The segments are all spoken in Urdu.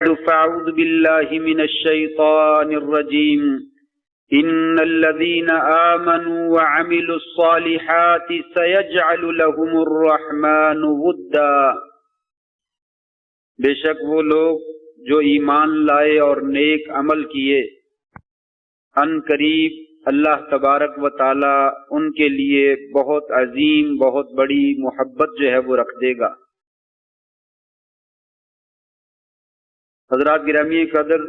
فأعوذ بالله من الشيطان الرجيم إن الذين آمنوا وعملوا الصالحات سيجعل لهم الرحمن ودا۔ بے شک وہ لوگ جو ایمان لائے اور نیک عمل کیے، ان قریب اللہ تبارک و تعالی ان کے لیے بہت عظیم، بہت بڑی محبت جو ہے وہ رکھ دے گا۔ حضرات گرامی قدر،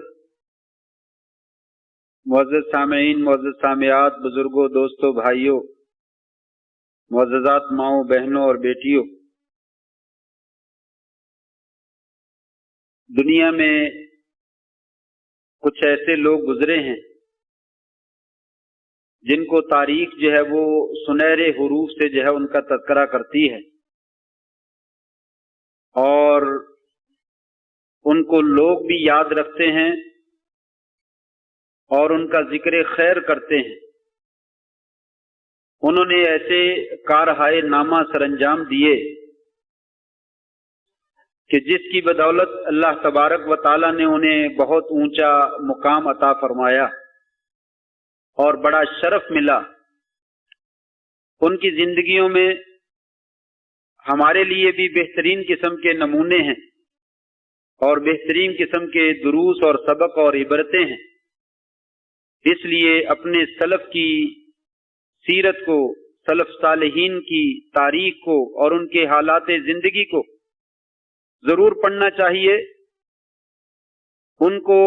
معزز سامعین، معزز سامعات، بزرگوں، دوستوں، بھائیوں، معززات ماؤں، بہنوں اور بیٹیوں، دنیا میں کچھ ایسے لوگ گزرے ہیں جن کو تاریخ جو ہے وہ سنہرے حروف سے جو ہے ان کا تذکرہ کرتی ہے، اور ان کو لوگ بھی یاد رکھتے ہیں اور ان کا ذکر خیر کرتے ہیں۔ انہوں نے ایسے کارہائے نامہ سر انجام دیے کہ جس کی بدولت اللہ تبارک و تعالی نے انہیں بہت اونچا مقام عطا فرمایا اور بڑا شرف ملا۔ ان کی زندگیوں میں ہمارے لیے بھی بہترین قسم کے نمونے ہیں اور بہترین قسم کے دروس اور سبق اور عبرتیں ہیں۔ اس لیے اپنے سلف کی سیرت کو، سلف صالحین کی تاریخ کو اور ان کے حالات زندگی کو ضرور پڑھنا چاہیے۔ ان کو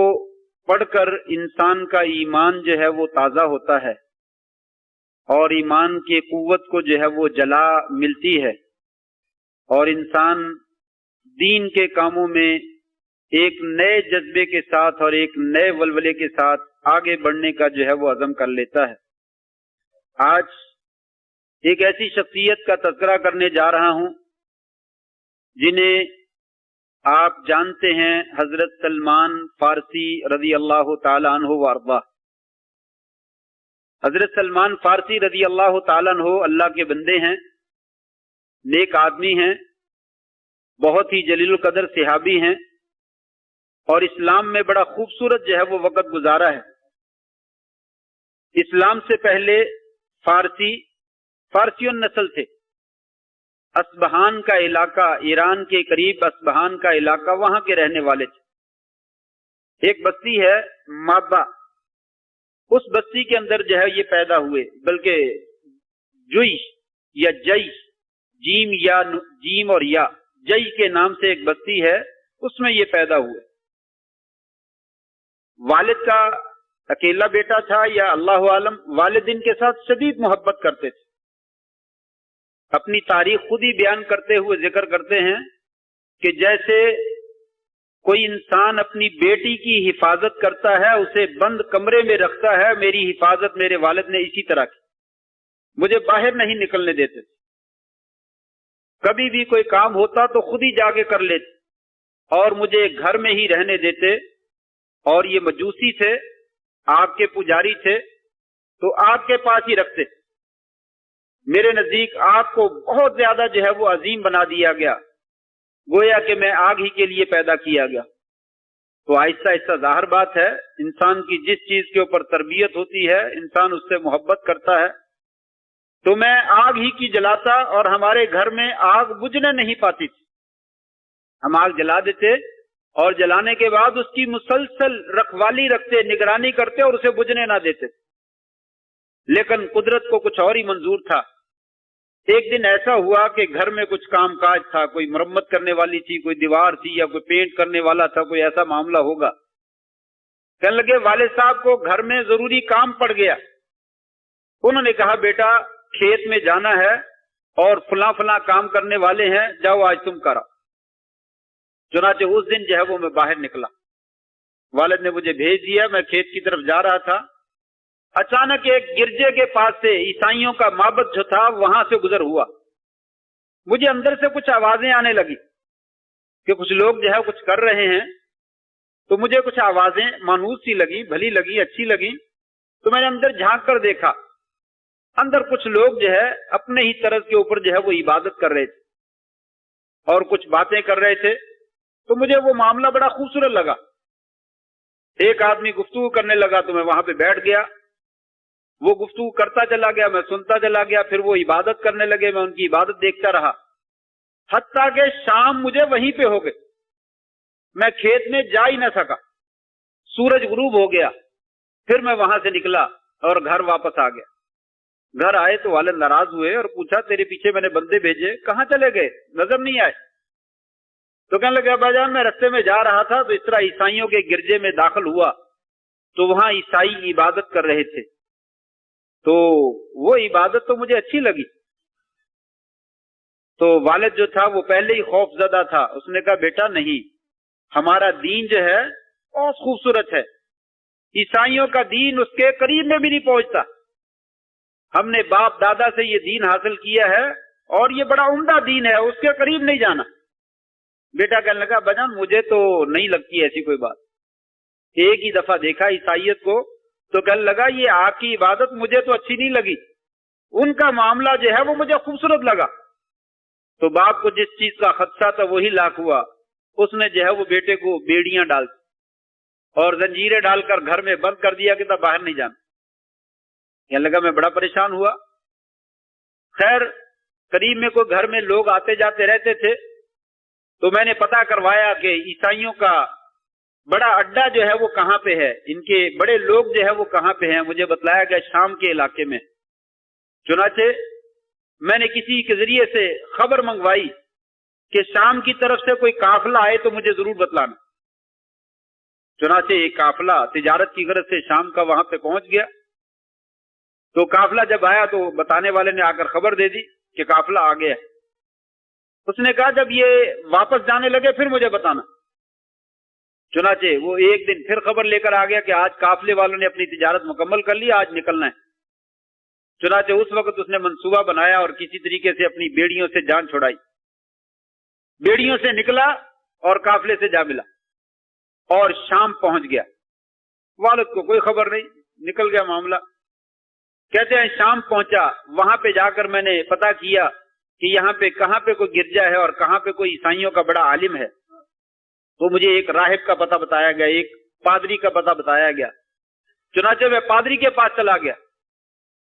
پڑھ کر انسان کا ایمان جو ہے وہ تازہ ہوتا ہے اور ایمان کی قوت کو جو ہے وہ جلا ملتی ہے، اور انسان دین کے کاموں میں ایک نئے جذبے کے ساتھ اور ایک نئے ولولے کے ساتھ آگے بڑھنے کا جو ہے وہ عزم کر لیتا ہے۔ آج ایک ایسی شخصیت کا تذکرہ کرنے جا رہا ہوں جنہیں آپ جانتے ہیں، حضرت سلمان فارسی رضی اللہ تعالی عنہ وارضاہ۔ حضرت سلمان فارسی رضی اللہ تعالی عنہ اللہ کے بندے ہیں، نیک آدمی ہیں، بہت ہی جلیل القدر صحابی ہیں، اور اسلام میں بڑا خوبصورت جو ہے وہ وقت گزارا ہے۔ اسلام سے پہلے فارسیوں نسل تھے۔ اسبہان کا علاقہ، ایران کے قریب اسبہان کا علاقہ، وہاں کے رہنے والے تھے۔ ایک بستی ہے مابا، اس بستی کے اندر جو ہے یہ پیدا ہوئے، بلکہ جوئی یا جئی، جیم اور یا جئی کے نام سے ایک بستی ہے، اس میں یہ پیدا ہوئے۔ والد کا اکیلا بیٹا تھا یا اللہ عالم، والد ان کے ساتھ شدید محبت کرتے تھے۔ اپنی تاریخ خود ہی بیان کرتے ہوئے ذکر کرتے ہیں کہ جیسے کوئی انسان اپنی بیٹی کی حفاظت کرتا ہے، اسے بند کمرے میں رکھتا ہے، میری حفاظت میرے والد نے اسی طرح کی، مجھے باہر نہیں نکلنے دیتے تھے۔ کبھی بھی کوئی کام ہوتا تو خود ہی جا کے کر لیتے اور مجھے گھر میں ہی رہنے دیتے۔ اور یہ مجوسی تھے، آگ کے پجاری تھے، تو آگ کے پاس ہی رکھتے۔ میرے نزدیک آگ کو بہت زیادہ جو ہے وہ عظیم بنا دیا گیا، گویا کہ میں آگ ہی کے لیے پیدا کیا گیا۔ تو آہستہ آہستہ ظاہر بات ہے، انسان کی جس چیز کے اوپر تربیت ہوتی ہے انسان اس سے محبت کرتا ہے۔ تو میں آگ ہی کی جلاتا اور ہمارے گھر میں آگ بجھنے نہیں پاتی تھی۔ ہم آگ جلا دیتے اور جلانے کے بعد اس کی مسلسل رکھوالی رکھتے، نگرانی کرتے اور اسے بجھنے نہ دیتے۔ لیکن قدرت کو کچھ اور ہی منظور تھا۔ ایک دن ایسا ہوا کہ گھر میں کچھ کام کاج تھا، کوئی مرمت کرنے والی تھی، کوئی دیوار تھی یا کوئی پینٹ کرنے والا تھا، کوئی ایسا معاملہ ہوگا۔ کہنے لگے والد صاحب کو گھر میں ضروری کام پڑ گیا۔ انہوں نے کہا بیٹا کھیت میں جانا ہے اور فلاں فلاں کام کرنے والے ہیں، جاؤ آج تم کرو۔ چنانچہ اس دن جو ہے وہ میں باہر نکلا، والد نے مجھے بھیج دیا، میں کھیت کی طرف جا رہا تھا۔ اچانک ایک گرجے کے پاس سے، عیسائیوں کا معبد جو تھا وہاں سے گزر ہوا۔ مجھے اندر سے کچھ آوازیں آنے لگی کہ کچھ لوگ جو ہے کچھ کر رہے ہیں، تو مجھے کچھ آوازیں مانوس سی لگی، بھلی لگی، اچھی لگی، تو میں نے اندر جھانک کر دیکھا، اندر کچھ لوگ جو ہے اپنے ہی طرز کے اوپر جو ہے وہ عبادت کر رہے تھے اور کچھ باتیں کر رہے تھے۔ تو مجھے وہ معاملہ بڑا خوبصورت لگا. ایک آدمی گفتگو کرنے لگا تو میں وہاں پہ بیٹھ گیا. وہ گفتگو کرتا چلا گیا, میں سنتا چلا گیا. پھر وہ عبادت کرنے لگے, میں ان کی عبادت دیکھتا رہا. حتیٰ کہ شام مجھے وہیں پہ ہو گئے, میں کھیت میں جا ہی نہ سکا. سورج غروب ہو گیا. پھر میں وہاں سے نکلا اور گھر واپس آ گیا. گھر آئے تو والد ناراض ہوئے اور پوچھا تیرے پیچھے میں نے بندے بھیجے, کہاں چلے گئے, نظر نہیں آئے. تو کہنے لگا ابا جان میں رستے میں جا رہا تھا تو اس طرح عیسائیوں کے گرجے میں داخل ہوا تو وہاں عیسائی عبادت کر رہے تھے, تو وہ عبادت تو مجھے اچھی لگی. تو والد جو تھا وہ پہلے ہی خوف زدہ تھا. اس نے کہا بیٹا نہیں, ہمارا دین جو ہے بہت خوبصورت ہے, عیسائیوں کا دین اس کے قریب میں بھی نہیں پہنچتا. ہم نے باپ دادا سے یہ دین حاصل کیا ہے اور یہ بڑا عمدہ دین ہے, اس کے قریب نہیں جانا. بیٹا کہنے لگا بجان مجھے تو نہیں لگتی ایسی کوئی بات, ایک ہی دفعہ دیکھا عیسائیت کو تو کہنے لگا یہ آپ کی عبادت مجھے تو اچھی نہیں لگی, ان کا معاملہ جو ہے وہ مجھے خوبصورت لگا. تو باپ کو جس چیز کا خدشہ تھا وہی لاکھ ہوا. اس نے جو ہے وہ بیٹے کو بیڑیاں ڈال اور زنجیریں ڈال کر گھر میں بند کر دیا کہ تب باہر نہیں جانا. کہنے لگا میں بڑا پریشان ہوا. خیر قریب میں کوئی گھر میں لوگ آتے جاتے رہتے تھے تو میں نے پتہ کروایا کہ عیسائیوں کا بڑا اڈا جو ہے وہ کہاں پہ ہے, ان کے بڑے لوگ جو ہے وہ کہاں پہ ہیں. مجھے بتلایا گیا شام کے علاقے میں. چنانچہ میں نے کسی کے ذریعے سے خبر منگوائی کہ شام کی طرف سے کوئی قافلہ آئے تو مجھے ضرور بتلانا. چنانچہ ایک قافلہ تجارت کی غرض سے شام کا وہاں پہ پہنچ گیا. تو قافلہ جب آیا تو بتانے والے نے آ کر خبر دے دی کہ قافلہ آ گیا. اس نے کہا جب یہ واپس جانے لگے پھر مجھے بتانا. چنانچہ وہ ایک دن پھر خبر لے کر آ گیا کہ آج قافلے والوں نے اپنی تجارت مکمل کر لی, آج نکلنا ہے. چنانچہ اس وقت اس نے منصوبہ بنایا اور کسی طریقے سے اپنی بیڑیوں سے جان چھڑائی. بیڑیوں سے نکلا اور قافلے سے جا ملا اور شام پہنچ گیا. والد کو کوئی خبر نہیں, نکل گیا معاملہ. کہتے ہیں شام پہنچا, وہاں پہ جا کر میں نے پتا کیا کہ یہاں پہ کہاں پہ کوئی گرجا ہے اور کہاں پہ کوئی عیسائیوں کا بڑا عالم ہے. تو مجھے ایک راہب کا پتہ بتایا گیا, ایک پادری کا پتہ بتایا گیا. چنانچہ میں پادری کے پاس چلا گیا,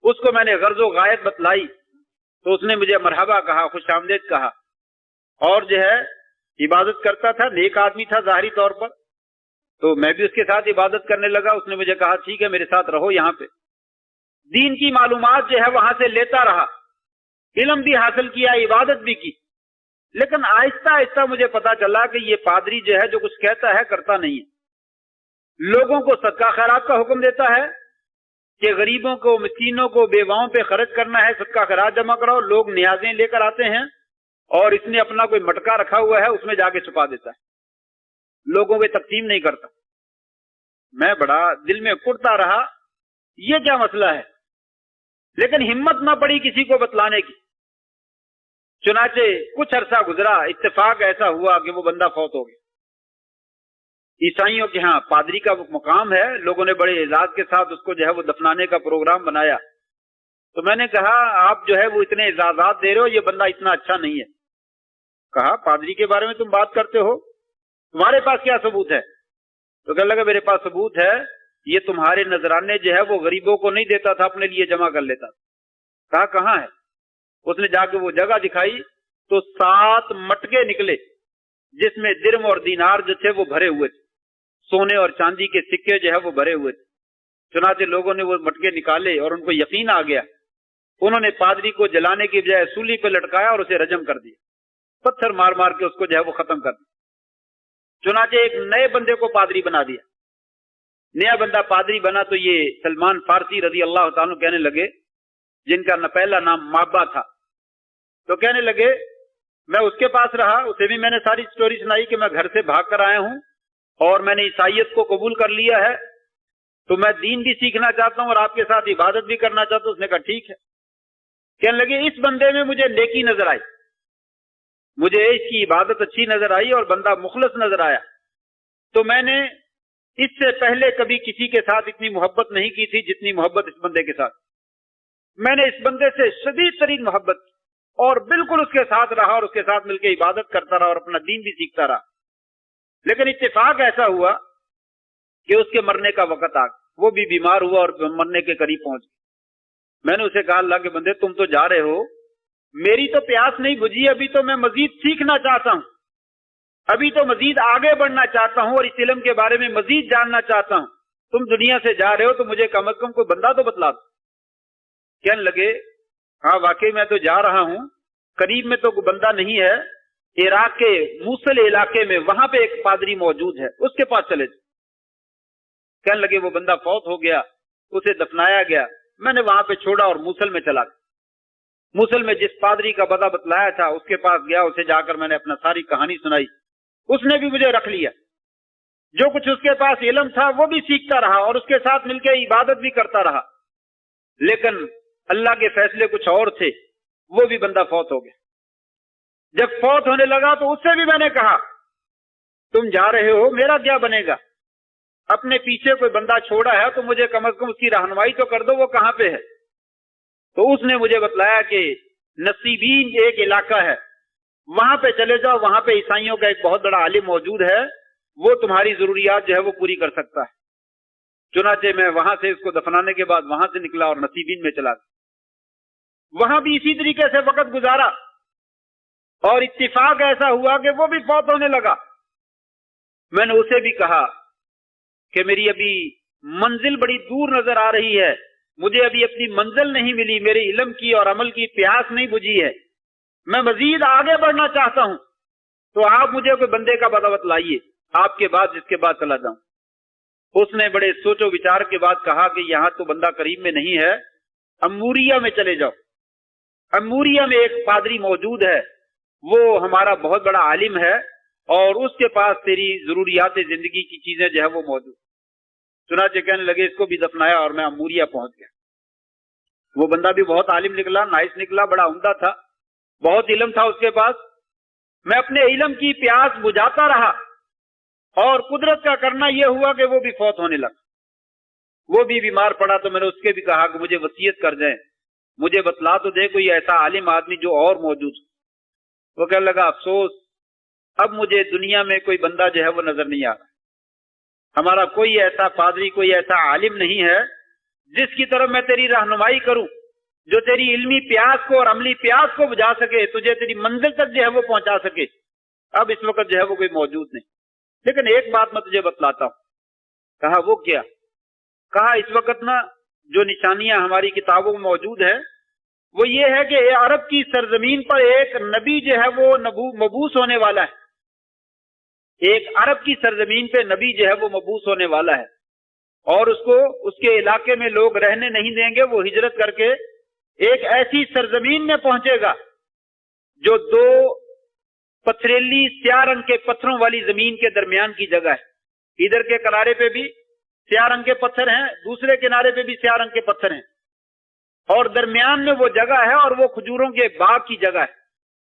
اس کو میں نے غرض و غایت بتلائی تو اس نے مجھے مرحبا کہا, خوش آمدید کہا, اور جو ہے عبادت کرتا تھا, نیک آدمی تھا ظاہری طور پر. تو میں بھی اس کے ساتھ عبادت کرنے لگا. اس نے مجھے کہا ٹھیک ہے میرے ساتھ رہو یہاں پہ. دین کی معلومات جو ہے وہاں سے لیتا رہا, علم بھی حاصل کیا, عبادت بھی کی. لیکن آہستہ آہستہ مجھے پتا چلا کہ یہ پادری جو ہے جو کچھ کہتا ہے کرتا نہیں ہے. لوگوں کو صدقہ خیرات کا حکم دیتا ہے کہ غریبوں کو, مسکینوں کو, بیواؤں پہ خرچ کرنا ہے, صدقہ خیرات جمع کراؤ. لوگ نیازیں لے کر آتے ہیں اور اس نے اپنا کوئی مٹکا رکھا ہوا ہے, اس میں جا کے چھپا دیتا ہے, لوگوں کو تقسیم نہیں کرتا. میں بڑا دل میں کڑتا رہا, یہ کیا مسئلہ ہے, لیکن ہمت نہ پڑی کسی کو بتلانے کی. چنانچہ کچھ عرصہ گزرا, اتفاق ایسا ہوا کہ وہ بندہ فوت ہو گیا. عیسائیوں کے ہاں پادری کا مقام ہے, لوگوں نے بڑے اعزاز کے ساتھ اس کو جو ہے وہ دفنانے کا پروگرام بنایا. تو میں نے کہا آپ جو ہے وہ اتنے اعزازات دے رہے ہو, یہ بندہ اتنا اچھا نہیں ہے. کہا پادری کے بارے میں تم بات کرتے ہو, تمہارے پاس کیا ثبوت ہے؟ تو کہنے لگا میرے پاس ثبوت ہے, یہ تمہارے نذرانے جو ہے وہ غریبوں کو نہیں دیتا تھا, اپنے لیے جمع کر لیتا تھا. کہا کہاں ہے؟ اس نے جا کے وہ جگہ دکھائی تو 7 مٹکے نکلے جس میں درم اور دینار جو تھے وہ بھرے ہوئے تھے, سونے اور چاندی کے سکے جو ہے وہ بھرے ہوئے تھے. چنانچہ لوگوں نے وہ مٹکے نکالے اور ان کو یقین آ گیا. انہوں نے پادری کو جلانے کی بجائے سولی پہ لٹکایا اور اسے رجم کر دیا, پتھر مار مار کے اس کو جو ہے وہ ختم کر دیا. چنانچہ ایک نئے بندے کو پادری بنا دیا. نیا بندہ پادری بنا تو یہ سلمان فارسی رضی اللہ تعالیٰ کہنے لگے, جن کا پہلا نام مابا تھا. تو کہنے لگے میں اس کے پاس رہا, اسے بھی میں نے ساری سٹوری سنائی کہ میں گھر سے بھاگ کر آیا ہوں اور میں نے عیسائیت کو قبول کر لیا ہے, تو میں دین بھی سیکھنا چاہتا ہوں اور آپ کے ساتھ عبادت بھی کرنا چاہتا ہوں. اس نے کہا ٹھیک ہے. کہنے لگے اس بندے میں مجھے نیکی نظر آئی, مجھے اس کی عبادت اچھی نظر آئی اور بندہ مخلص نظر آیا. تو میں نے اس سے پہلے کبھی کسی کے ساتھ اتنی محبت نہیں کی تھی جتنی محبت اس بندے کے ساتھ. میں نے اس بندے سے شدید ترین محبت کی اور بالکل اس کے ساتھ رہا اور اس کے ساتھ مل کے عبادت کرتا رہا اور اپنا دین بھی سیکھتا رہا. لیکن اتفاق ایسا ہوا کہ اس کے مرنے کا وقت آ گیا، وہ بھی بیمار ہوا اور مرنے کے قریب پہنچ گیا۔ میں نے اسے کہا اللہ کے بندے تم تو جا رہے ہو، میری تو پیاس نہیں بجھی، ابھی تو میں مزید سیکھنا چاہتا ہوں، ابھی تو مزید آگے بڑھنا چاہتا ہوں اور اس علم کے بارے میں مزید جاننا چاہتا ہوں، تم دنیا سے جا رہے ہو تو مجھے کم از کم کوئی بندہ تو بتلا دو۔ کہنے لگے ہاں واقعی میں تو جا رہا ہوں، قریب میں تو کوئی بندہ نہیں ہے، عراق کے موصل علاقے میں وہاں پہ ایک پادری موجود ہے، اس کے پاس چلے جاؤ۔ کہنے لگے وہ بندہ فوت ہو گیا، اسے دفنایا گیا، میں نے وہاں پہ چھوڑا اور موصل میں چلا گیا۔ موصل میں جس پادری کا پتہ بتلایا تھا اس کے پاس گیا، اسے جا کر میں نے اپنا ساری کہانی سنائی، اس نے بھی مجھے رکھ لیا، جو کچھ اس کے پاس علم تھا وہ بھی سیکھتا رہا اور اس کے ساتھ مل کے عبادت بھی کرتا رہا، لیکن اللہ کے فیصلے کچھ اور تھے، وہ بھی بندہ فوت ہو گیا۔ جب فوت ہونے لگا تو اس سے بھی میں نے کہا تم جا رہے ہو، میرا کیا بنے گا؟ اپنے پیچھے کوئی بندہ چھوڑا ہے تو مجھے کم از کم اس کی رہنمائی تو کر دو، وہ کہاں پہ ہے؟ تو اس نے مجھے بتلایا کہ نصیبین ایک علاقہ ہے، وہاں پہ چلے جاؤ، وہاں پہ عیسائیوں کا ایک بہت بڑا عالم موجود ہے، وہ تمہاری ضروریات جو ہے وہ پوری کر سکتا ہے۔ چنانچہ میں وہاں سے اس کو دفنانے کے بعد وہاں سے نکلا اور نصیبین میں چلا گیا۔ وہاں بھی اسی طریقے سے وقت گزارا اور اتفاق ایسا ہوا کہ وہ بھی فوت ہونے لگا۔ میں نے اسے بھی کہا کہ میری ابھی منزل بڑی دور نظر آ رہی ہے، مجھے ابھی اپنی منزل نہیں ملی، میرے علم کی اور عمل کی پیاس نہیں بجھی ہے، میں مزید آگے بڑھنا چاہتا ہوں، تو آپ مجھے کوئی بندے کا پتہ بتلائیے آپ کے بعد جس کے بعد چلا جاؤں۔ اس نے بڑے سوچ و وچار کے بعد کہا کہ یہاں تو بندہ قریب میں نہیں ہے، اموریہ میں چلے جاؤ۔ اموریہ میں ایک پادری موجود ہے، وہ ہمارا بہت بڑا عالم ہے اور اس کے پاس تیری ضروریات زندگی کی چیزیں جو ہے وہ موجود۔ چنانچہ کہنے لگے اس کو بھی دفنایا اور میں اموریہ پہنچ گیا۔ وہ بندہ بھی بہت عالم نکلا، نائس نکلا، بڑا عمدہ تھا، بہت علم تھا اس کے پاس۔ میں اپنے علم کی پیاس بجھاتا رہا اور قدرت کا کرنا یہ ہوا کہ وہ بھی فوت ہونے لگا۔ وہ بھی بیمار پڑا تو میں نے اس کے بھی کہا کہ مجھے وصیت کر دیں، مجھے بتلا تو دے کوئی ایسا عالم آدمی جو اور موجود ہو۔ وہ کہنے لگا افسوس اب مجھے دنیا میں کوئی بندہ جو ہے وہ نظر نہیں آ رہا، ہمارا کوئی ایسا پادری، کوئی ایسا عالم نہیں ہے جس کی طرف میں تیری رہنمائی کروں، جو تیری علمی پیاس کو اور عملی پیاس کو بجھا سکے، تجھے تیری منزل تک جو ہے وہ پہنچا سکے۔ اب اس وقت جو ہے وہ کوئی موجود نہیں، لیکن ایک بات میں تجھے بتلاتا ہوں۔ کہا وہ کیا؟ کہا اس وقت نا جو نشانیاں ہماری کتابوں میں موجود ہے وہ یہ ہے کہ عرب کی سرزمین پر ایک نبی جو ہے وہ مبعوث ہونے والا ہے، ایک عرب کی سرزمین پہ نبی جو ہے وہ مبعوث ہونے والا ہے، اور اس کو اس کے علاقے میں لوگ رہنے نہیں دیں گے، وہ ہجرت کر کے ایک ایسی سرزمین میں پہنچے گا جو دو پتھریلی سیاہ رنگ کے پتھروں والی زمین کے درمیان کی جگہ ہے، ادھر کے کنارے پہ بھی سیاہ رنگ کے پتھر ہیں، دوسرے کنارے پہ بھی سیاہ رنگ کے پتھر ہیں، اور درمیان میں وہ جگہ ہے اور وہ کھجوروں کے باغ کی جگہ ہے،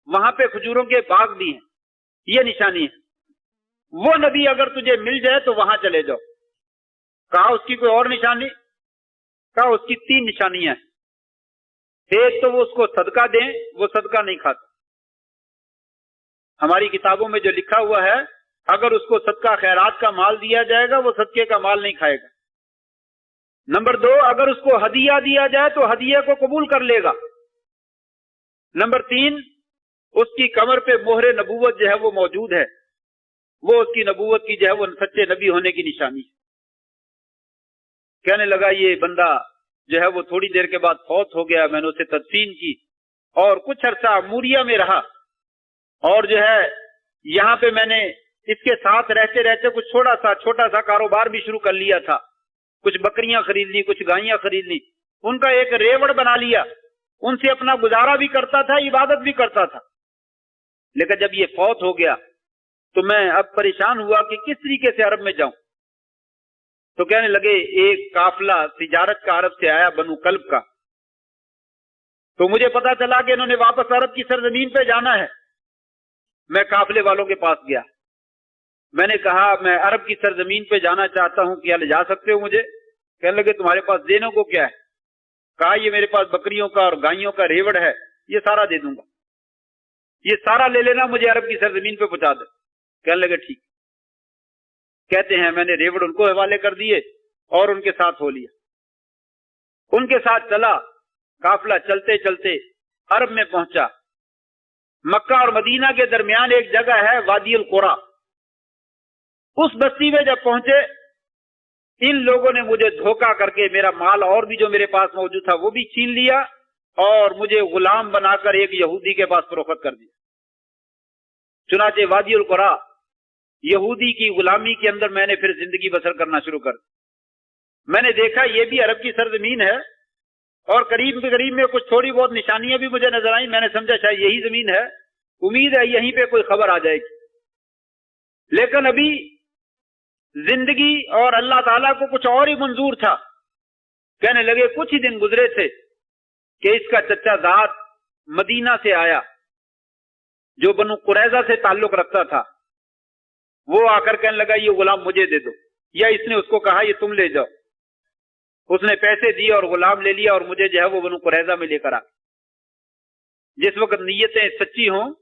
وہاں پہ کھجوروں کے باغ بھی ہیں۔ یہ نشانی ہے، وہ نبی اگر تجھے مل جائے تو وہاں چلے جاؤ۔ کہا اس کی کوئی اور نشانی؟ کہا اس کی 3 نشانیاں ہیں۔ ایک تو وہ اس کو صدقہ دیں، وہ صدقہ نہیں کھاتا، ہماری کتابوں میں جو لکھا ہوا ہے اگر اس کو صدقہ خیرات کا مال دیا جائے گا وہ صدقے کا مال نہیں کھائے گا۔ نمبر 2 اگر اس کو ہدیہ دیا جائے تو ہدیہ کو قبول کر لے گا۔ نمبر 3 اس کی کمر پہ مہر نبوت جو ہے وہ موجود ہے، وہ اس کی نبوت کی جو ہے وہ سچے نبی ہونے کی نشانی ہے۔ کہنے لگا یہ بندہ جو ہے وہ تھوڑی دیر کے بعد فوت ہو گیا، میں نے اسے تدفین کی اور کچھ عرصہ موریہ میں رہا، اور جو ہے یہاں پہ میں نے اس کے ساتھ رہتے رہتے کچھ چھوٹا سا کاروبار بھی شروع کر لیا تھا، کچھ بکریاں خرید لی، کچھ گائیاں خرید لی، ان کا ایک ریوڑ بنا لیا، ان سے اپنا گزارا بھی کرتا تھا، عبادت بھی کرتا تھا۔ لیکن جب یہ فوت ہو گیا تو میں اب پریشان ہوا کہ کس طریقے سے عرب میں جاؤں۔ تو کہنے لگے ایک قافلہ تجارت کا عرب سے آیا، بنو کلب کا، تو مجھے پتا چلا کہ انہوں نے واپس عرب کی سرزمین پہ جانا ہے۔ میں قافلے والوں کے پاس گیا، میں نے کہا میں عرب کی سرزمین پہ جانا چاہتا ہوں، کیا لے جا سکتے ہو مجھے؟ کہنے لگے تمہارے پاس دینے کو کیا ہے؟ کہا یہ میرے پاس بکریوں کا اور گائیوں کا ریوڑ ہے، یہ سارا دے دوں گا، یہ سارا لے لینا، مجھے عرب کی سرزمین پہ پہنچا دے۔ کہنے لگے ٹھیک۔ کہتے ہیں میں نے ریوڑ ان کو حوالے کر دیے اور ان کے ساتھ ہو لیا. ان کے ساتھ چلا، قافلہ چلتے چلتے عرب میں پہنچا. مکہ اور مدینہ کے درمیان ایک جگہ ہے وادی القرا. اس بستی میں جب پہنچے، ان لوگوں نے مجھے دھوکہ کر کے میرا مال اور بھی جو میرے پاس موجود تھا وہ بھی چھین لیا اور مجھے غلام بنا کر ایک یہودی کے پاس فروخت کر دیا. چنانچہ وادی القرا یہودی کی غلامی کے اندر میں نے پھر زندگی بسر کرنا شروع کر دی. میں نے دیکھا یہ بھی عرب کی سرزمین ہے اور قریب قریب میں کچھ تھوڑی بہت نشانیاں بھی مجھے نظر آئیں. میں نے سمجھا شاید یہی زمین ہے، امید ہے یہیں پہ کوئی خبر آ جائے گی. لیکن ابھی زندگی اور اللہ تعالیٰ کو کچھ اور ہی منظور تھا. کہنے لگے کچھ ہی دن گزرے تھے کہ اس کا چچا ذات مدینہ سے آیا جو بنو قریظہ سے تعلق رکھتا تھا. وہ آ کر کہنے لگا یہ غلام مجھے دے دو، یا اس نے اس کو کہا یہ تم لے جاؤ. اس نے پیسے دیے اور غلام لے لیا اور مجھے جو ہے وہ بنو قریظہ میں لے کر آ. جس وقت نیتیں سچی ہوں،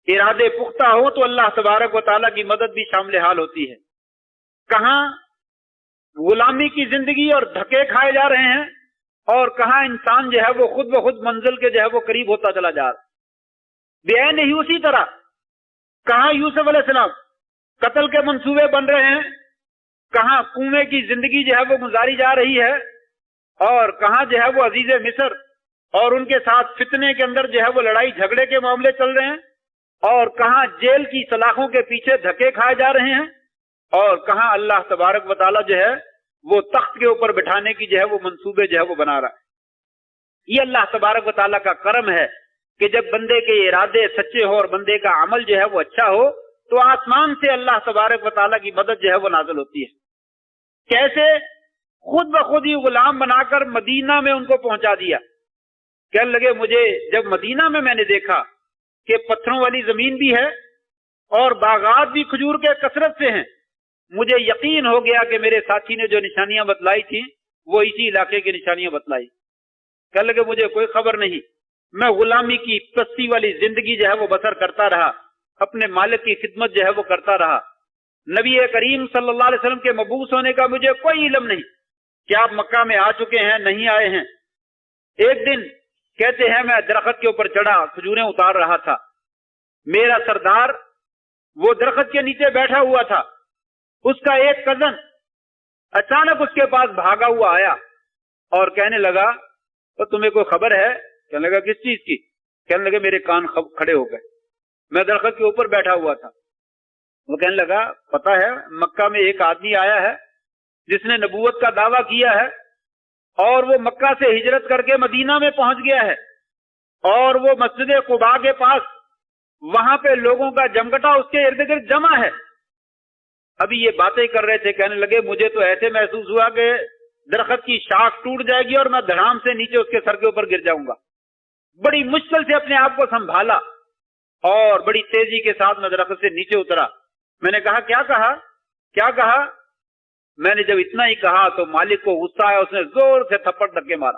ارادے پختہ ہوں، تو اللہ تبارک و تعالیٰ کی مدد بھی شامل حال ہوتی ہے. کہاں غلامی کی زندگی اور دھکے کھائے جا رہے ہیں اور کہاں انسان جو ہے وہ خود بخود منزل کے جو ہے وہ قریب ہوتا چلا جا رہا. بے نہیں اسی طرح کہاں یوسف علیہ السلام قتل کے منصوبے بن رہے ہیں، کہاں کنویں کی زندگی جو ہے وہ گزاری جا رہی ہے، اور کہاں جو ہے وہ عزیز مصر اور ان کے ساتھ فتنے کے اندر جو ہے وہ لڑائی جھگڑے کے معاملے چل رہے ہیں، اور کہاں جیل کی سلاخوں کے پیچھے دھکے کھائے جا رہے ہیں، اور کہاں اللہ تبارک و تعالیٰ جو ہے وہ تخت کے اوپر بٹھانے کی جو ہے وہ منصوبے جو ہے وہ بنا رہا ہے. یہ اللہ تبارک و تعالیٰ کا کرم ہے کہ جب بندے کے ارادے سچے ہو اور بندے کا عمل جو ہے وہ اچھا ہو تو آسمان سے اللہ تبارک و تعالیٰ کی مدد جو ہے وہ نازل ہوتی ہے. کیسے؟ خود بخود ہی غلام بنا کر مدینہ میں ان کو پہنچا دیا. کہنے لگے مجھے جب مدینہ میں نے دیکھا کہ پتھروں والی زمین بھی ہے اور باغات بھی کھجور کے کثرت سے ہیں، مجھے یقین ہو گیا کہ میرے ساتھی نے جو نشانیاں بتلائی تھیں وہ اسی علاقے کی نشانیاں بتلائی. کہنے لگے مجھے کوئی خبر نہیں، میں غلامی کی پستی والی زندگی جو ہے وہ بسر کرتا رہا، اپنے مالک کی خدمت جو ہے وہ کرتا رہا. نبی کریم صلی اللہ علیہ وسلم کے مبعوث ہونے کا مجھے کوئی علم نہیں کہ آپ مکہ میں آ چکے ہیں نہیں آئے ہیں. ایک دن کہتے ہیں میں درخت کے اوپر چڑھا، کھجوریں اتار رہا تھا. میرا سردار وہ درخت کے نیچے بیٹھا ہوا تھا. اس کا ایک کزن اچانک اس کے پاس بھاگا ہوا آیا اور کہنے لگا تو تمہیں کوئی خبر ہے؟ کہنے لگا کس چیز کی؟ کہنے لگے میرے کان کھڑے ہو گئے. میں درخت کے اوپر بیٹھا ہوا تھا. وہ کہنے لگا پتا ہے مکہ میں ایک آدمی آیا ہے جس نے نبوت کا دعویٰ کیا ہے اور وہ مکہ سے ہجرت کر کے مدینہ میں پہنچ گیا ہے اور وہ مسجد قباء کے پاس وہاں پہ لوگوں کا جمگٹا اس کے ارد گرد جمع ہے. ابھی یہ باتیں کر رہے تھے، کہنے لگے مجھے تو ایسے محسوس ہوا کہ درخت کی شاخ ٹوٹ جائے گی اور میں دھڑام سے نیچے اس کے سر کے اوپر گر جاؤں گا. بڑی مشکل سے اپنے آپ کو سنبھالا اور بڑی تیزی کے ساتھ میں درخت سے نیچے اترا. میں نے کہا کیا کہا؟ کیا کہا؟ میں نے جب اتنا ہی کہا تو مالک کو غصہ آیا، اس نے زور سے تھپڑ دھکے مارا.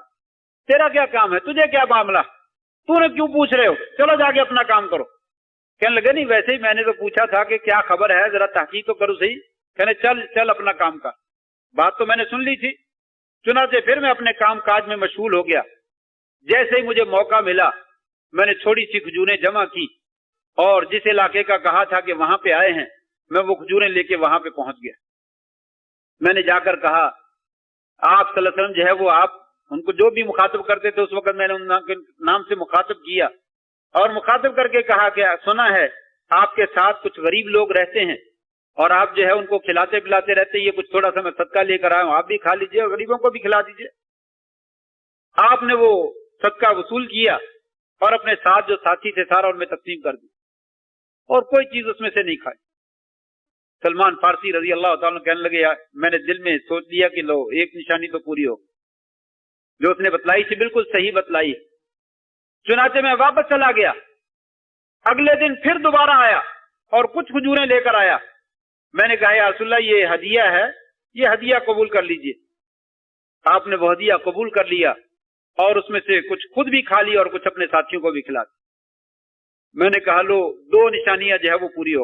تیرا کیا کام ہے؟ تجھے کیا معاملہ؟ تو نے کیوں پوچھ رہے ہو؟ چلو جا کے اپنا کام کرو. کہنے لگے نہیں ویسے ہی میں نے تو پوچھا تھا کہ کیا خبر ہے، ذرا تحقیق تو کرو صحیح. کہنے چل چل اپنا کام کر. بات تو میں نے سن لی تھی. چنانچہ پھر میں اپنے کام کاج میں مشغول ہو گیا. جیسے ہی مجھے موقع ملا میں نے تھوڑی سی کھجوریں جمع کی اور جس علاقے کا کہا تھا کہ وہاں پہ آئے ہیں میں وہ کھجوریں لے کے وہاں پہ پہنچ گیا. میں نے جا کر کہا آپ صلی اللہ علیہ وسلم جو ہے وہ آپ ان کو جو بھی مخاطب کرتے تھے اس وقت میں نے ان کے نام سے مخاطب کیا اور مخاطب کر کے کہا کہ سنا ہے آپ کے ساتھ کچھ غریب لوگ رہتے ہیں اور آپ جو ہے ان کو کھلاتے پلاتے رہتے ہیں، یہ کچھ تھوڑا سا میں صدقہ لے کر آیا ہوں، آپ بھی کھا لیجئے اور غریبوں کو بھی کھلا دیجئے. آپ نے وہ صدقہ وصول کیا اور اپنے ساتھ جو ساتھی تھے سارا ان میں تقسیم کر دی اور کوئی چیز اس میں سے نہیں کھائی. سلمان فارسی رضی اللہ تعالیٰ کہنے لگے میں نے دل میں سوچ لیا کہ لو ایک نشانی تو پوری ہو، جو اس نے بتلائی تھی بالکل صحیح بتلائی. چنانچہ میں واپس چلا گیا. اگلے دن پھر دوبارہ آیا اور کچھ کھجوریں لے کر آیا. میں نے کہا یا رسول اللہ یہ ہدیہ ہے، یہ ہدیہ قبول کر لیجئے. آپ نے وہ ہدیہ قبول کر لیا اور اس میں سے کچھ خود بھی کھا لی اور کچھ اپنے ساتھیوں کو بھی کھلا دی. میں نے کہا لو دو نشانیاں جو ہے وہ پوری ہو.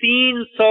300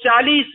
40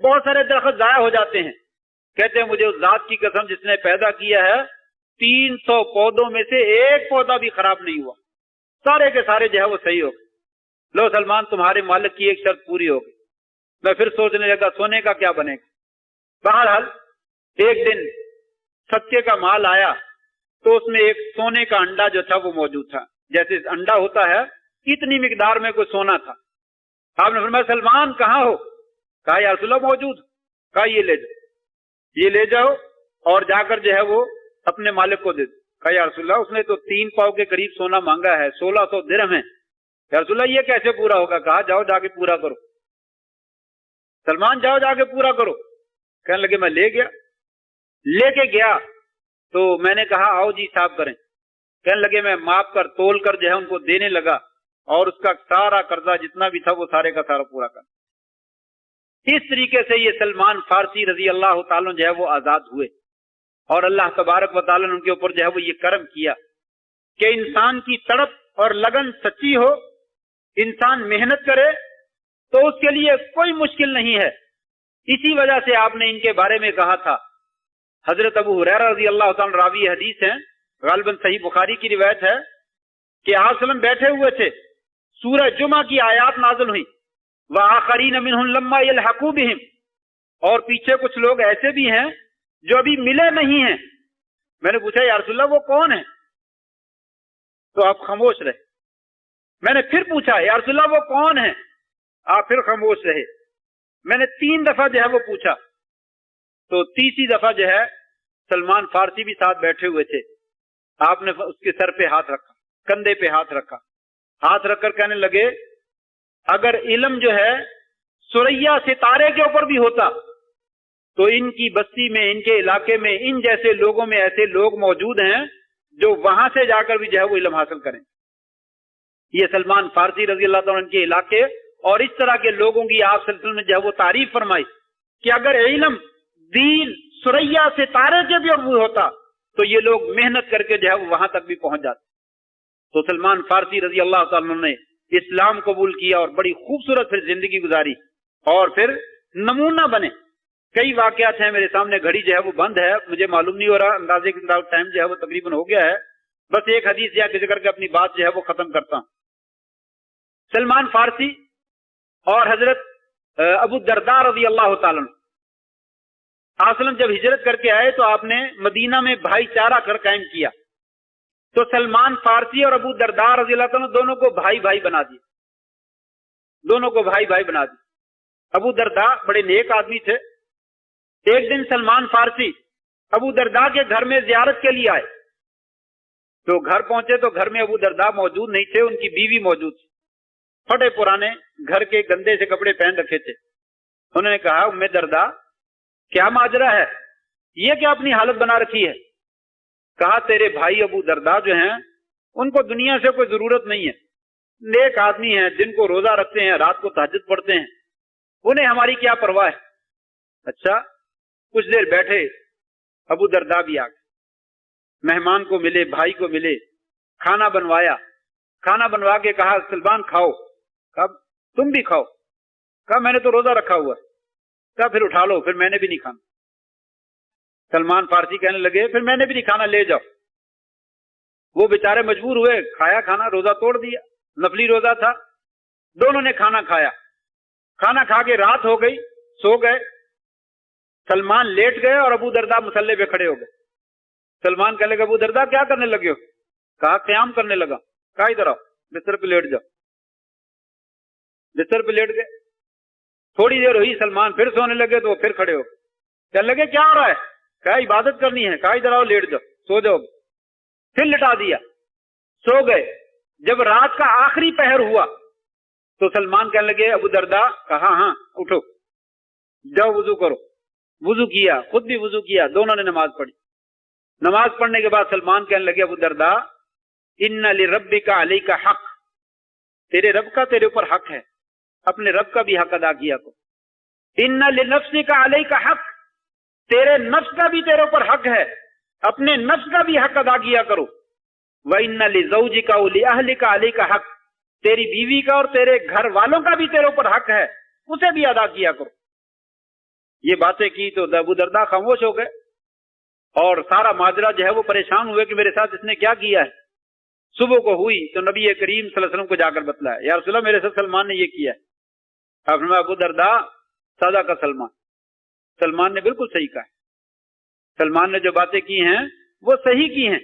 بہت سارے درخت ضائع ہو جاتے ہیں. کہتے ہیں مجھے اس ذات کی قسم جس نے پیدا کیا ہے 300 پودوں میں سے ایک پودا بھی خراب نہیں ہوا, سارے کے سارے جو ہے وہ صحیح ہو گئے. لو سلمان تمہارے مالک کی ایک شرط پوری ہو گئی. میں پھر سوچنے لگا سونے کا کیا بنے گا. بہرحال ایک دن صدقے کا مال آیا تو اس میں ایک سونے کا انڈا جو تھا وہ موجود تھا. جیسے انڈا ہوتا ہے اتنی مقدار میں کوئی سونا تھا. آپ نے فرمایا سلمان کہاں ہو؟ کہا یا رسول اللہ موجود. کہا یہ لے جاؤ, یہ لے جاؤ اور جا کر جو ہے وہ اپنے مالک کو دے دو. کہا یا رسول اللہ اس نے تو 3 پاؤ کے قریب سونا مانگا ہے, 1600 درہم ہے. یا رسول اللہ یہ کیسے پورا ہوگا؟ کہا جاؤ جا کے پورا کرو. سلمان جاؤ جا کے پورا کرو. کہنے لگے میں لے کے گیا تو میں نے کہا آؤ جی حساب کریں. کہنے لگے میں ماپ کر تول کر جو ہے ان کو دینے لگا اور اس کا سارا قرضہ جتنا بھی تھا وہ سارے کا سارا پورا کر. اس طریقے سے یہ سلمان فارسی رضی اللہ تعالیٰ جو ہے وہ آزاد ہوئے اور اللہ تبارک و تعالیٰ نے ان کے اوپر جو ہے وہ یہ کرم کیا کہ انسان کی تڑپ اور لگن سچی ہو, انسان محنت کرے تو اس کے لیے کوئی مشکل نہیں ہے. اسی وجہ سے آپ نے ان کے بارے میں کہا تھا, حضرت ابو ہریرہ رضی اللہ تعالیٰ راوی حدیث ہیں, غالباً صحیح بخاری کی روایت ہے کہ آپ صلی اللہ علیہ وسلم بیٹھے ہوئے تھے, سورہ جمعہ کی آیات نازل ہوئی وَآخَرِينَ مِنْهُمْ لَمَّا يَلْحَقُوا بِهِمْ, اور پیچھے کچھ لوگ ایسے بھی ہیں جو ابھی ملے نہیں ہیں. میں نے پوچھا یا رسول اللہ وہ کون ہیں؟ تو آپ خاموش رہے. میں نے پھر پوچھا یا رسول اللہ وہ کون ہیں؟ آپ پھر خاموش رہے. میں نے 3 دفعہ جو ہے وہ پوچھا تو تیسری دفعہ جو ہے سلمان فارسی بھی ساتھ بیٹھے ہوئے تھے. آپ نے اس کے سر پہ ہاتھ رکھا, کندھے پہ ہاتھ رکھا, ہاتھ رکھ کر کہنے لگے اگر علم جو ہے سریا ستارے کے اوپر بھی ہوتا تو ان کی بستی میں, ان کے علاقے میں ان جیسے لوگوں میں ایسے لوگ موجود ہیں جو وہاں سے جا کر بھی جو ہے وہ علم حاصل کریں. یہ سلمان فارسی رضی اللہ تعالیٰ عنہ کے علاقے اور اس طرح کے لوگوں کی آپ صلی اللہ علیہ وسلم نے جو ہے وہ تعریف فرمائی کہ اگر علم دین سریا ستارے کے بھی اوپر ہوتا تو یہ لوگ محنت کر کے جو ہے وہ وہاں تک بھی پہنچ جاتے. تو سلمان فارسی رضی اللہ تعالیٰ عنہ نے اسلام قبول کیا اور بڑی خوبصورت پھر زندگی گزاری اور پھر نمونہ بنے. کئی واقعات ہیں میرے سامنے, گھڑی جو ہے وہ بند ہے, مجھے معلوم نہیں ہو رہا اندازے کے ٹائم جو ہے وہ تقریباً ہو گیا ہے. بس ایک حدیث یا ذکر کے اپنی بات جو ہے وہ ختم کرتا ہوں. سلمان فارسی اور حضرت ابو الدرداء رضی اللہ تعالیٰ عنہ آسلم جب ہجرت کر کے آئے تو آپ نے مدینہ میں بھائی چارہ کر قائم کیا. تو سلمان فارسی اور ابو الدرداء رضی اللہ تعالیٰ عنہ دونوں کو بھائی بھائی بنا دیا, دونوں کو بھائی بھائی بنا دیا. ابو الدرداء بڑے نیک آدمی تھے. ایک دن سلمان فارسی ابو الدرداء کے گھر میں زیارت کے لیے آئے تو گھر پہنچے تو گھر میں ابو الدرداء موجود نہیں تھے, ان کی بیوی موجود تھی. پھٹے پرانے گھر کے گندے سے کپڑے پہن رکھے تھے. انہوں نے کہا ام درداء کیا ماجرا ہے, یہ کیا اپنی حالت بنا رکھی ہے؟ کہا تیرے بھائی ابو الدرداء جو ہیں ان کو دنیا سے کوئی ضرورت نہیں ہے, نیک آدمی ہیں, دن کو روزہ رکھتے ہیں, رات کو تہجد پڑھتے ہیں, انہیں ہماری کیا پرواہ ہے. اچھا کچھ دیر بیٹھے, ابو الدرداء بھی آ گئے, مہمان کو ملے, بھائی کو ملے, کھانا بنوایا, کھانا بنوا کے کہا سلمان کھاؤ. کہا تم بھی کھاؤ. کہا میں نے تو روزہ رکھا ہوا ہے. کہا پھر اٹھا لو, پھر میں نے بھی نہیں کھانا. سلمان فارسی کہنے لگے پھر میں نے بھی نہیں کھانا, لے جاؤ. وہ بیچارے مجبور ہوئے, کھایا کھانا, روزہ توڑ دیا, نفلی روزہ تھا. دونوں نے کھانا کھایا, کھانا کھا کے رات ہو گئی, سو گئے. سلمان لیٹ گئے اور ابو الدرداء مصلے پہ کھڑے ہو گئے. سلمان کہنے لگا ابو الدرداء کیا کرنے لگے ہو؟ کہا قیام کرنے لگا. کہا ادھر آؤ, بستر پہ لیٹ جاؤ. بستر پہ لیٹ گئے. تھوڑی دیر ہوئی, سلمان پھر سونے لگے تو وہ پھر کھڑے ہو گئے. کہنے لگے کیا ہو رہا ہے؟ کہا عبادت کرنی ہے. کہا ادھر آؤ, لیٹ جاؤ, سو جاؤ. پھر لٹا دیا, سو گئے. جب رات کا آخری پہر ہوا تو سلمان کہنے لگے ابو الدرداء. کہا ہاں اٹھو, جاؤ وضو کرو. وضو کیا, خود بھی وضو کیا, دونوں نے نماز پڑھی. نماز پڑھنے کے بعد سلمان کہنے لگے ابو الدرداء ان لربک علیک حق, تیرے رب کا تیرے اوپر حق ہے, اپنے رب کا بھی حق ادا کیا کرو. ان لنفسک علیک حق, تیرے نفس کا بھی تیرے اوپر حق ہے, اپنے نفس کا بھی حق ادا کیا کرو. وَإِنَّ لِزَوْجِكَ وَلِأَهْلِكَ عَلَيْكَ حق, تیری بیوی کا اور تیرے گھر والوں کا بھی تیرے اوپر حق ہے, اسے بھی ادا کیا کرو. یہ باتیں کی تو ابو درداء خاموش ہو گئے اور سارا ماجرا جو ہے وہ پریشان ہوئے کہ میرے ساتھ اس نے کیا کیا ہے. صبح کو ہوئی تو نبی کریم صلی اللہ علیہ وسلم کو جا کر بتلایا, یا رسول اللہ میرے ساتھ سلمان نے یہ کیا ہے. آپ نے ابو درداء سادہ کا سلمان نے بالکل صحیح کہا ہے. سلمان نے جو باتیں کی ہیں وہ صحیح کی ہیں.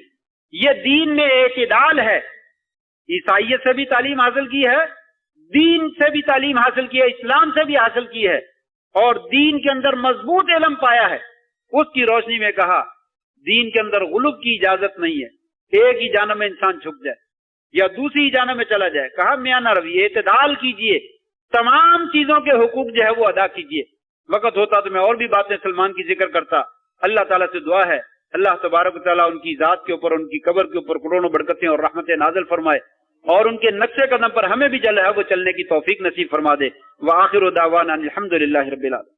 یہ دین میں اعتدال ہے. عیسائیت سے بھی تعلیم حاصل کی ہے, دین سے بھی تعلیم حاصل کی ہے, اسلام سے بھی حاصل کی ہے, اور دین کے اندر مضبوط علم پایا ہے. اس کی روشنی میں کہا دین کے اندر غلو کی اجازت نہیں ہے. ایک ہی جانب میں انسان جھک جائے یا دوسری جانب میں چلا جائے. کہا میانہ روی, اعتدال کیجئے, تمام چیزوں کے حقوق جو ہے وہ ادا کیجئے. وقت ہوتا تو میں اور بھی باتیں سلمان کی ذکر کرتا. اللہ تعالیٰ سے دعا ہے اللہ تبارک و تعالیٰ ان کی ذات کے اوپر, ان کی قبر کے اوپر کروڑوں برکتیں اور رحمتیں نازل فرمائے, اور ان کے نقشے قدم پر ہمیں بھی جو ہے وہ چلنے کی توفیق نصیب فرما دے. وآخر دعوانا الحمدللہ رب العالمین.